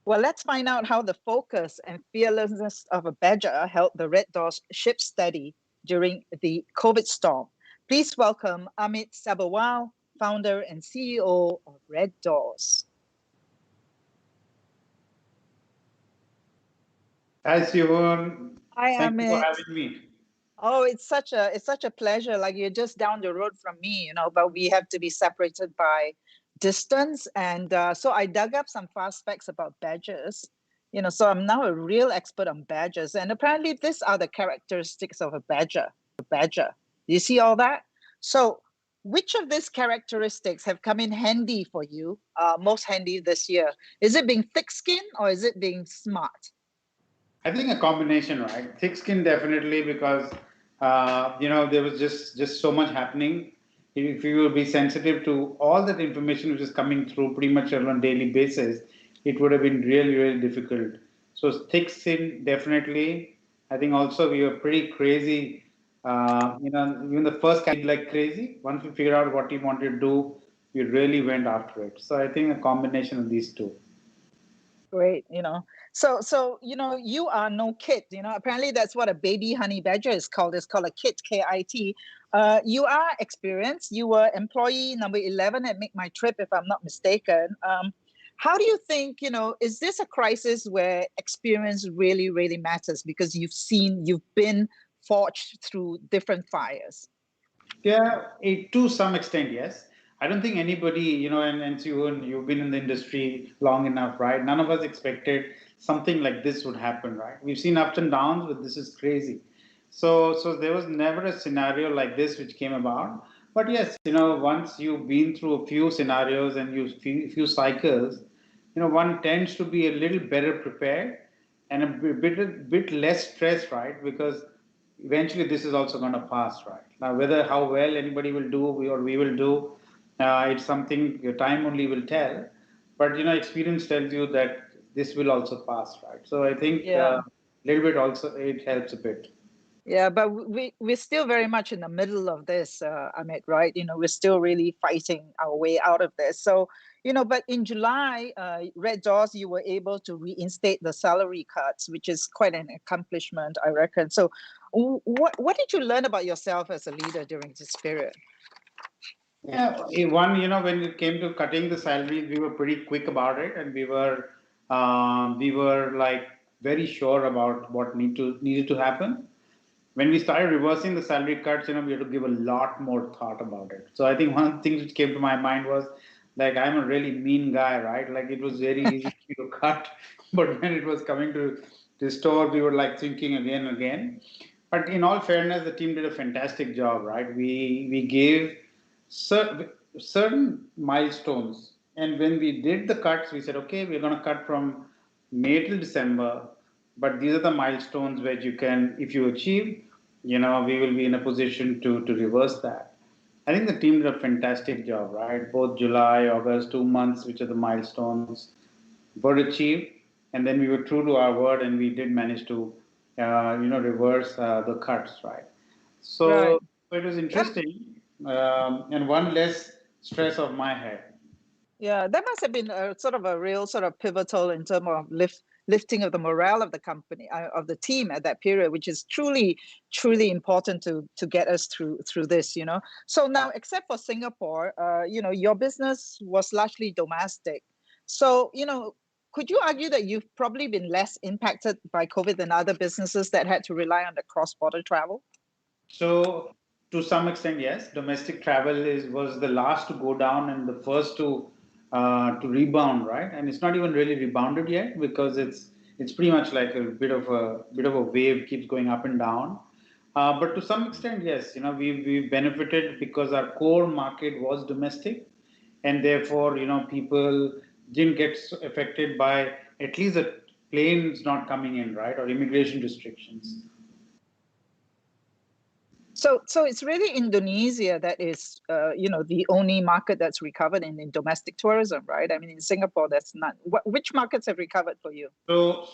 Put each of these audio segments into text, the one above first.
Well, let's find out how the focus and fearlessness of a badger held the RedDoorz ship steady during the COVID storm. Please welcome Amit Saberwal, founder and CEO of RedDoorz. Hi, Siew. Hi, Thank you for Amit. having me. Oh, it's such a pleasure. Like you're just down the road from me, but we have to be separated by distance. And so I dug up some fast facts about badgers. So I'm now a real expert on badgers. And apparently, these are the characteristics of a badger. You see all that? So, which of these characteristics have come in handy for you, most handy this year? Is it being thick-skinned or is it being smart? I think a combination, right? Thick skin definitely because there was just so much happening. If you will be sensitive to all that information which is coming through pretty much on a daily basis, it would have been really really difficult. So thick skin definitely. I think also we were pretty crazy. Even the first kind like crazy. Once we figured out what we wanted to do, we really went after it. So I think a combination of these two. Great. So you are no kid. Apparently that's what a baby honey badger is called. It's called a kit, KIT. You are experienced. You were employee number 11 at Make My Trip, if I'm not mistaken. How do you think, is this a crisis where experience really, really matters because you've been forged through different fires? Yeah, to some extent, yes. I don't think anybody, and Siew, you've been in the industry long enough, right? None of us expected something like this would happen, right? We've seen ups and downs, but this is crazy. So there was never a scenario like this which came about. But yes, once you've been through a few scenarios and few cycles, one tends to be a little better prepared and a bit less stressed, right? Because eventually this is also going to pass, right? Now whether how well anybody will do or we will do, it's something time only will tell, but experience tells you that this will also pass, right? So I think Yeah. little bit also it helps a bit. Yeah, but we're still very much in the middle of this, Amit, right? We're still really fighting our way out of this. So, but in July, Red Doors, you were able to reinstate the salary cuts, which is quite an accomplishment, I reckon. So, what did you learn about yourself as a leader during this period? Yeah, one, when it came to cutting the salaries, we were pretty quick about it, and we were like very sure about what needed to happen. When we started reversing the salary cuts, we had to give a lot more thought about it. So I think one of the things which came to my mind was like I'm a really mean guy, right? Like it was very easy to cut, but when it was coming to store, we were like thinking again and again. But in all fairness, the team did a fantastic job, right? We gave certain milestones, and when we did the cuts, we said, okay, we're going to cut from May till December, but these are the milestones where you can, if you achieve, we will be in a position to reverse that. I think the team did a fantastic job, right? Both July, August, 2 months, which are the milestones, were achieved, and then we were true to our word, and we did manage to, reverse the cuts, right? Right. So it was interesting, and one less stress of my head. Yeah, that must have been a sort of a real sort of pivotal in terms of lifting of the morale of the company, of the team at that period, which is truly, truly important to get us through this. So now, except for Singapore, your business was largely domestic. So, could you argue that you've probably been less impacted by COVID than other businesses that had to rely on the cross-border travel? So to some extent, yes, domestic travel was the last to go down and the first to rebound, right? And it's not even really rebounded yet because it's pretty much like a bit of a wave keeps going up and down. But to some extent, yes, we benefited because our core market was domestic, and therefore people didn't get affected by at least the planes not coming in, right, or immigration restrictions. So it's really Indonesia that is, the only market that's recovered in domestic tourism, right? I mean, in Singapore, that's not. Which markets have recovered for you? So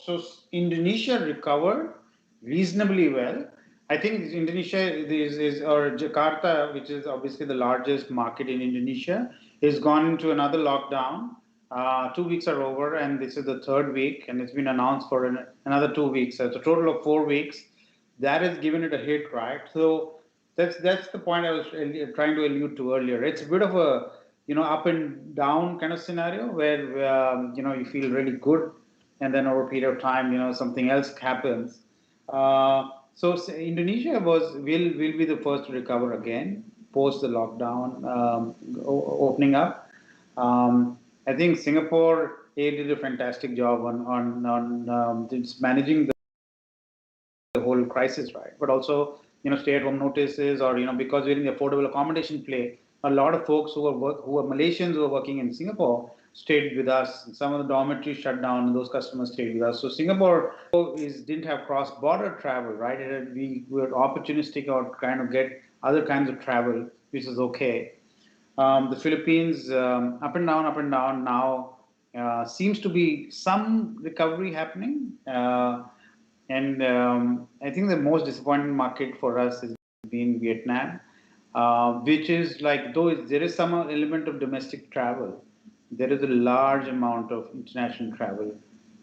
Indonesia recovered reasonably well. I think Indonesia is or Jakarta, which is obviously the largest market in Indonesia, is gone into another lockdown. 2 weeks are over, and this is the third week, and it's been announced for another 2 weeks. So it's a total of 4 weeks. That has given it a hit, right? So that's the point I was trying to allude to earlier. It's a bit of a up and down kind of scenario where you feel really good, and then over a period of time something else happens. Indonesia will be the first to recover again post the lockdown opening up. I think Singapore did a fantastic job on just managing the whole crisis, right? But also, stay-at-home notices, or because we're in the affordable accommodation play, a lot of folks who are Malaysians who are working in Singapore stayed with us. Some of the dormitories shut down, and those customers stayed with us. So Singapore didn't have cross-border travel, right? We were opportunistic or kind of get other kinds of travel, which is okay. The Philippines, up and down, up and down. Now seems to be some recovery happening. And I think the most disappointing market for us has been Vietnam, which is like, though there is some element of domestic travel, there is a large amount of international travel,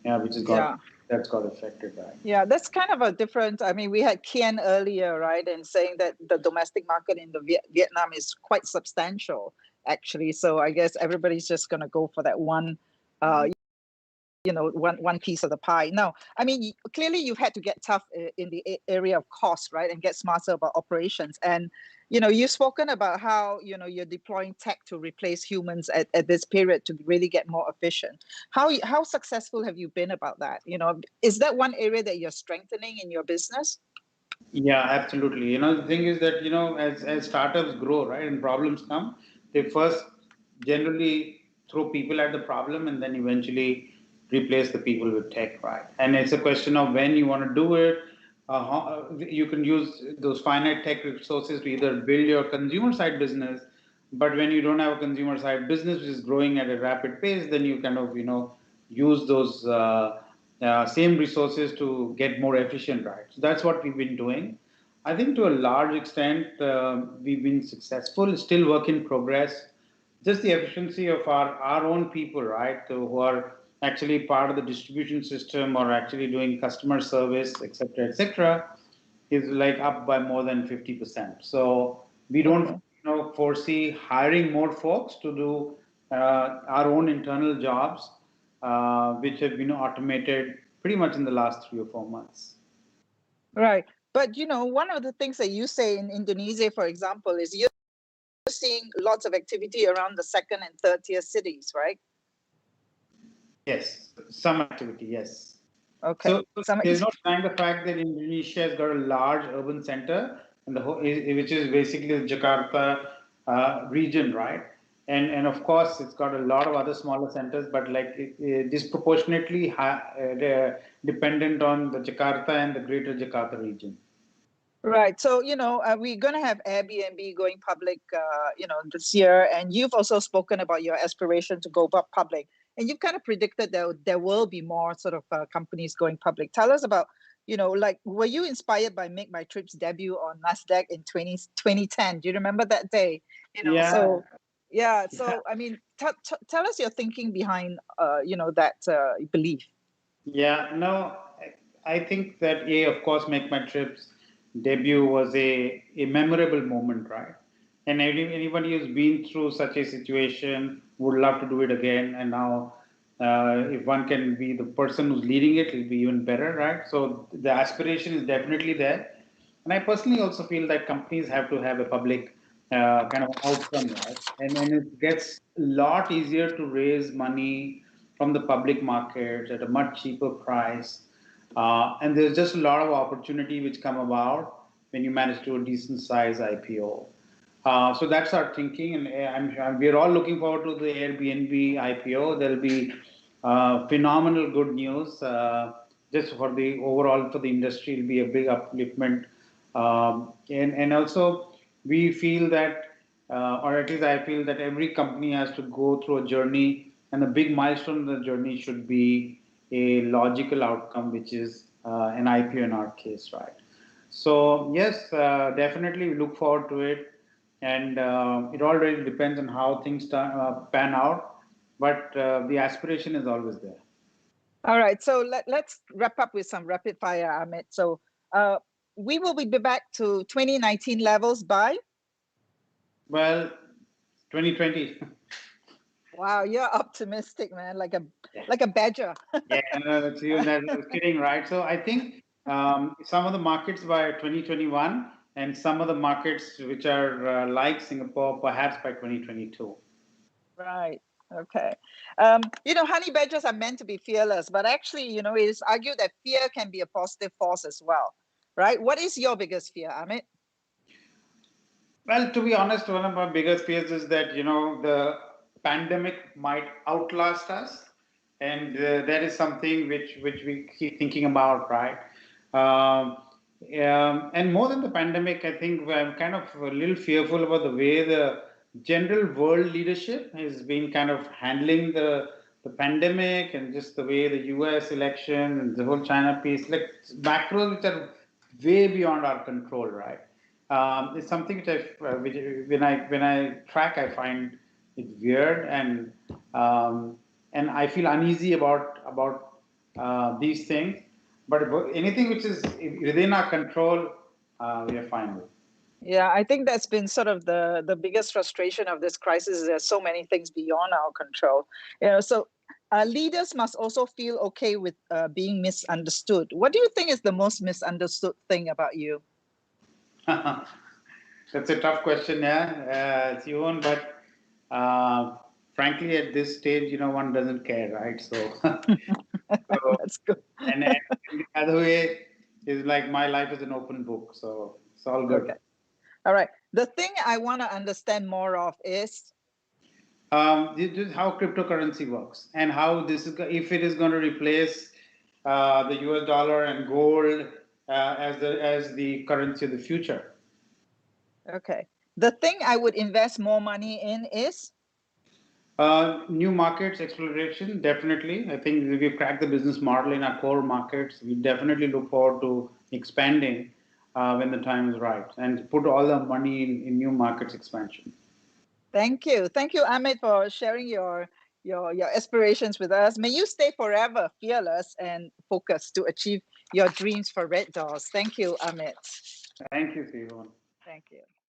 which has Yeah. that's got affected, right? Yeah, that's kind of a different. I mean, we had Kian earlier, right, and saying that the domestic market in the Vietnam is quite substantial, actually. So I guess everybody's just going to go for that one, one piece of the pie. Now, I mean, clearly you've had to get tough in the area of cost, right, and get smarter about operations. And you've spoken about how you're deploying tech to replace humans at this period to really get more efficient. How successful have you been about that? Is that one area that you're strengthening in your business? Yeah, absolutely. The thing is that, as startups grow, right, and problems come, they first generally throw people at the problem and then eventually replace the people with tech, right? And it's a question of when you want to do it. You can use those finite tech resources to either build your consumer side business, but when you don't have a consumer side business which is growing at a rapid pace, then you kind of, use those same resources to get more efficient, right? So that's what we've been doing. I think to a large extent we've been successful. Still work in progress. Just the efficiency of our own people, right? Who are actually part of the distribution system or actually doing customer service, etc., is like up by more than 50%. So we don't Okay. foresee hiring more folks to do our own internal jobs, which have been automated pretty much in the last 3 or 4 months. Right. But one of the things that you say in Indonesia, for example, is you're seeing lots of activity around the second and third tier cities, right? Yes, some activity, yes. Okay. So there's no denying the fact that Indonesia has got a large urban center, and which is basically the Jakarta region, right? And of course, it's got a lot of other smaller centers, but like disproportionately dependent on the Jakarta and the Greater Jakarta region. Right. So, we're going to have Airbnb going public, this year. And you've also spoken about your aspiration to go public. And you've kind of predicted that there will be more sort of companies going public. Tell us about, were you inspired by Make My Trip's debut on NASDAQ in 2010? Do you remember that day? Yeah. So, yeah. So, I mean, tell us your thinking behind, that belief. Yeah, no, I think that, of course, Make My Trips debut was a memorable moment, right? And anybody who's been through such a situation would love to do it again. And now, if one can be the person who's leading it, it'll be even better, right? So the aspiration is definitely there. And I personally also feel that companies have to have a public kind of outcome, right? And it gets a lot easier to raise money from the public markets at a much cheaper price. And there's just a lot of opportunity which come about when you manage to do a decent size IPO. So that's our thinking, and we're all looking forward to the Airbnb IPO. There'll be phenomenal good news. Just for the overall for the industry, it'll be a big upliftment. And also we feel that, or at least I feel that every company has to go through a journey, and the big milestone in the journey should be a logical outcome, which is an IPO in our case, right? So yes, definitely we look forward to it, and it all really depends on how things pan out. but the aspiration is always there. All right, so let's wrap up with some rapid fire, Amit. So we will be back to 2019 levels by? Well, 2020. Wow, you're optimistic, man, like a Yeah. like a badger. Yeah, no, that's you. That's kidding, right? So I think some of the markets by 2021 and some of the markets which are like Singapore perhaps by 2022. Right. Okay. Honey badgers are meant to be fearless, but actually, it is argued that fear can be a positive force as well, right? What is your biggest fear, Amit? Well, to be honest, one of my biggest fears is that the pandemic might outlast us, and that is something which we keep thinking about, right? Um, and more than the pandemic, I think I'm kind of a little fearful about the way the general world leadership has been kind of handling the pandemic and just the way the U.S. election and the whole China piece, like macros which are way beyond our control, right? It's something which when I track, I find it weird, and I feel uneasy about these things. But anything which is within our control, we are fine with. Yeah, I think that's been sort of the biggest frustration of this crisis. Is there's so many things beyond our control. So leaders must also feel okay with being misunderstood. What do you think is the most misunderstood thing about you? That's a tough question, yeah, Siew, but frankly, at this stage, one doesn't care, right? So That's good. and the other way is like my life is an open book, so it's all good. Okay. All right. The thing I want to understand more of is This is how cryptocurrency works and how this is if it is going to replace the US dollar and gold as the currency of the future. okay. The thing I would invest more money in is New markets exploration, definitely. I think we've cracked the business model in our core markets. We definitely look forward to expanding when the time is right and put all the money in new markets expansion. thank you. Thank you, Amit, for sharing your aspirations with us. May you stay forever fearless and focused to achieve your dreams for RedDoorz. Thank you, Amit. Thank you, Stephen. Thank you.